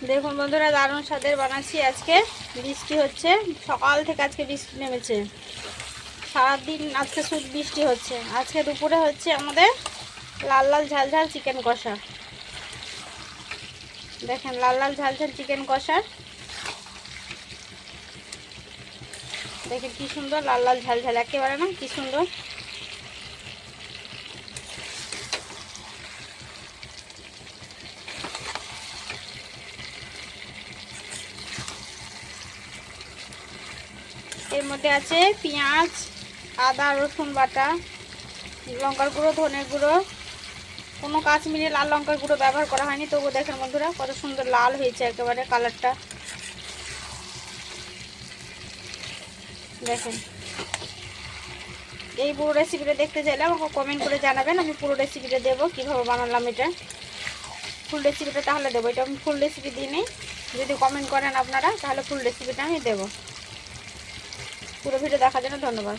দেখুন বন্ধুরা, দারুণ স্বাদের বানাচ্ছি। আজকে বৃষ্টি হচ্ছে, সকাল থেকে আজকে বৃষ্টি নেমেছে, সারাদিন আজকে শুধু বৃষ্টি হচ্ছে। আজকে দুপুরে হচ্ছে আমাদের লাল লাল ঝাল ঝাল চিকেন কষা। দেখেন লাল লাল ঝাল ঝাল চিকেন কষা, দেখেন কি সুন্দর লাল লাল ঝাল ঝাল, একেবারে না, কি সুন্দর। এর মধ্যে আছে পেঁয়াজ, আদা রসুন বাটা, লঙ্কার গুঁড়ো, ধনের গুঁড়ো, কোনো কাশ্মীরি লাল লঙ্কার গুঁড়ো ব্যবহার করা হয়নি। তবু দেখেন বন্ধুরা কত সুন্দর লাল হয়েছে একেবারে কালারটা। দেখেন, এই পুরো রেসিপিটা দেখতে চাইলে আমাকে কমেন্ট করে জানাবেন, আমি পুরো রেসিপিটা দেবো কীভাবে বানালাম এটা, ফুল রেসিপিটা তাহলে দেবো। এটা আমি ফুল রেসিপি দিই নি, যদি কমেন্ট করেন আপনারা তাহলে ফুল রেসিপিটা আমি দেবো। পুরো ভিডিও দেখার জন্য ধন্যবাদ।